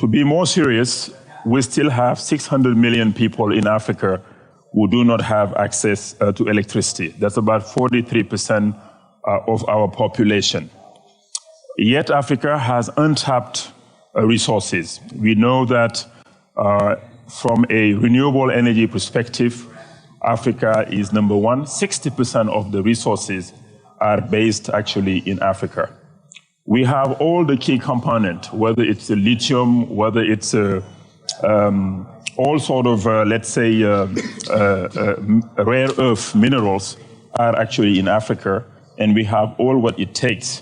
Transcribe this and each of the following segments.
To be more serious, we still have 600 million people in Africa who do not have access to electricity. That's about 43% of our population. Yet Africa has untapped resources. We know that from a renewable energy perspective, Africa is number one. 60% of the resources are based actually in Africa. We have all the key components, whether it's a lithium, whether it's all sort of, let's say, rare earth minerals are actually in Africa, and we have all what it takes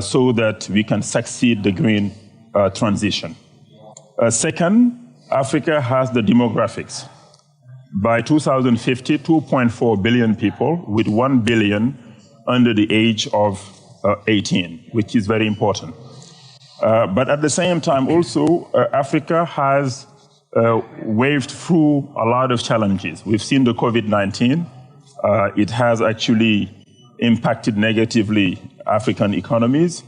so that we can succeed the green transition. Second, Africa has the demographics. By 2050, 2.4 billion people, with 1 billion under the age of 18, which is very important. But at the same time, also, Africa has waved through a lot of challenges. We've seen the COVID-19. It has actually impacted negatively African economies.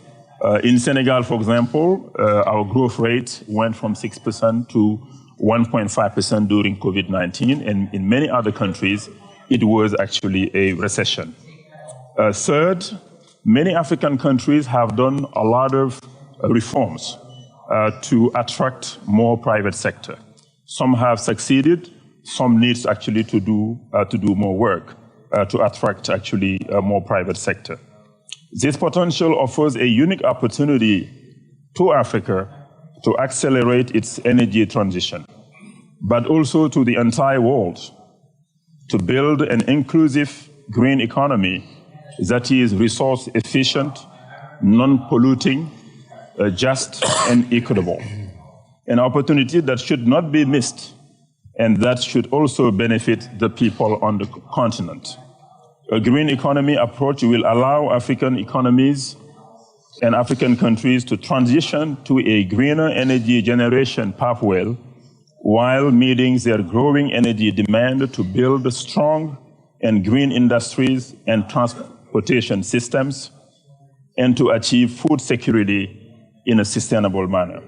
In Senegal, for example, our growth rate went from 6% to 1.5% during COVID-19, and in many other countries, it was actually a recession. Third, many African countries have done a lot of reforms to attract more private sector. Some have succeeded, some needs actually to do more work to attract actually more private sector. This potential offers a unique opportunity to Africa to accelerate its energy transition, but also to the entire world to build an inclusive green economy that is resource efficient, non-polluting, just and equitable. An opportunity that should not be missed, and that should also benefit the people on the continent. A green economy approach will allow African economies and African countries to transition to a greener energy generation pathway while meeting their growing energy demand to build strong and green industries and transportation systems, and to achieve food security in a sustainable manner.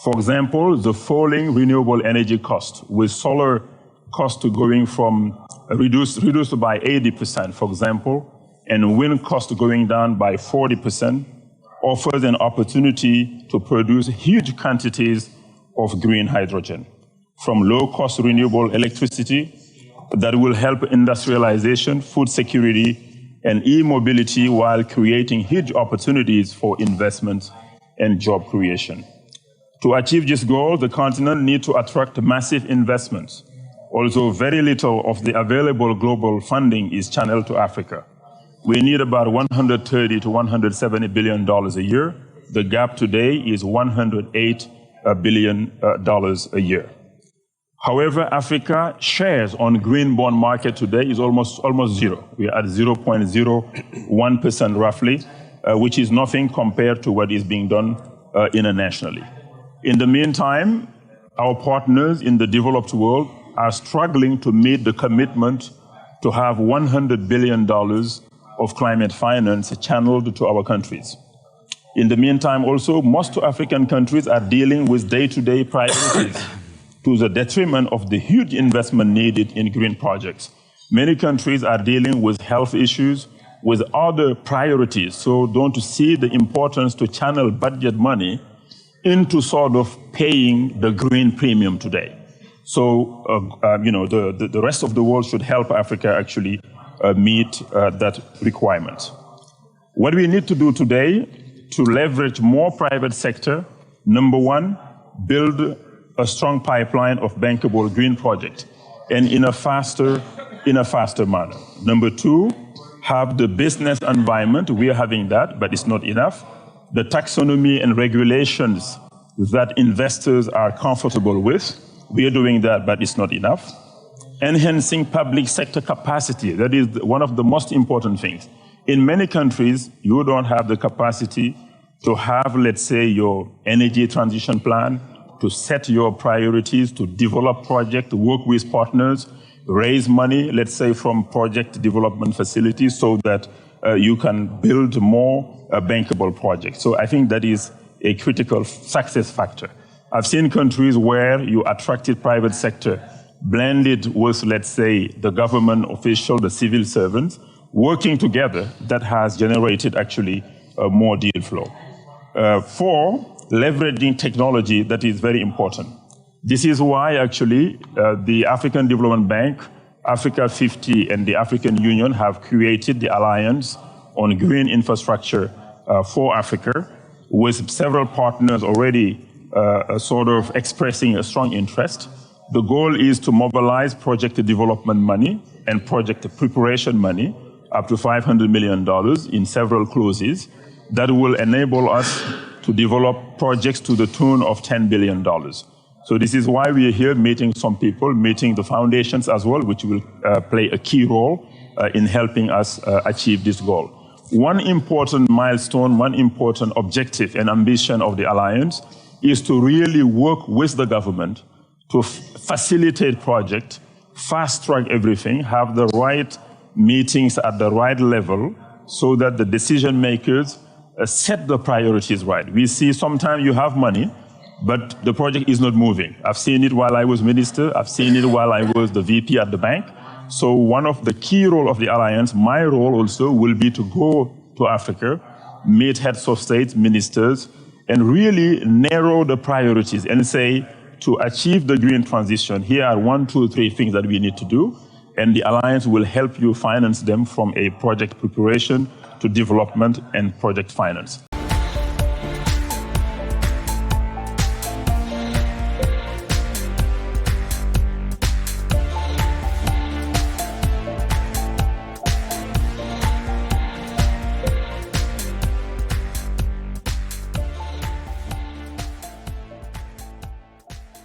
For example, the falling renewable energy cost, with solar cost going from reduced by 80%, for example, and wind cost going down by 40%, offers an opportunity to produce huge quantities of green hydrogen from low-cost renewable electricity that will help industrialization, food security, and e-mobility while creating huge opportunities for investment and job creation. To achieve this goal, the continent needs to attract massive investments, although very little of the available global funding is channeled to Africa. We need about $130 to $170 billion a year. The gap today is $108 billion a year. However, Africa shares on green bond market today is almost zero. We are at 0.01% roughly, which is nothing compared to what is being done internationally. In the meantime, our partners in the developed world are struggling to meet the commitment to have $100 billion of climate finance channeled to our countries. In the meantime, also, most African countries are dealing with day-to-day priorities to the detriment of the huge investment needed in green projects. Many countries are dealing with health issues, with other priorities, so don't see the importance to channel budget money into sort of paying the green premium today. So, the rest of the world should help Africa actually meet that requirement. What we need to do today to leverage more private sector, number one, build a strong pipeline of bankable green projects, and in a faster manner. Number two, have the business environment. We are having that, but it's not enough. The taxonomy and regulations that investors are comfortable with. We are doing that, but it's not enough. Enhancing public sector capacity. That is one of the most important things. In many countries, you don't have the capacity to have, let's say, your energy transition plan, to set your priorities, to develop projects, to work with partners, raise money, let's say, from project development facilities so that you can build more bankable projects. So I think that is a critical success factor. I've seen countries where you attracted private sector, blended with, let's say, the government official, the civil servants, working together, that has generated actually more deal flow. 4, leveraging technology, that is very important. This is why actually the African Development Bank, Africa 50, and the African Union have created the Alliance on Green Infrastructure for Africa, with several partners already sort of expressing a strong interest. The goal is to mobilize project development money and project preparation money up to $500 million in several clauses that will enable us to develop projects to the tune of $10 billion. So this is why we are here meeting some people, meeting the foundations as well, which will play a key role in helping us achieve this goal. One important milestone, one important objective and ambition of the Alliance is to really work with the government to facilitate project, fast-track everything, have the right meetings at the right level so that the decision makers set the priorities right. We see sometimes you have money, but the project is not moving. I've seen it while I was minister. I've seen it while I was the VP at the bank. So one of the key roles of the Alliance, my role also, will be to go to Africa, meet heads of state, ministers, and really narrow the priorities and say, to achieve the green transition, here are 1, 2, 3 things that we need to do, and the Alliance will help you finance them from a project preparation to development and project finance.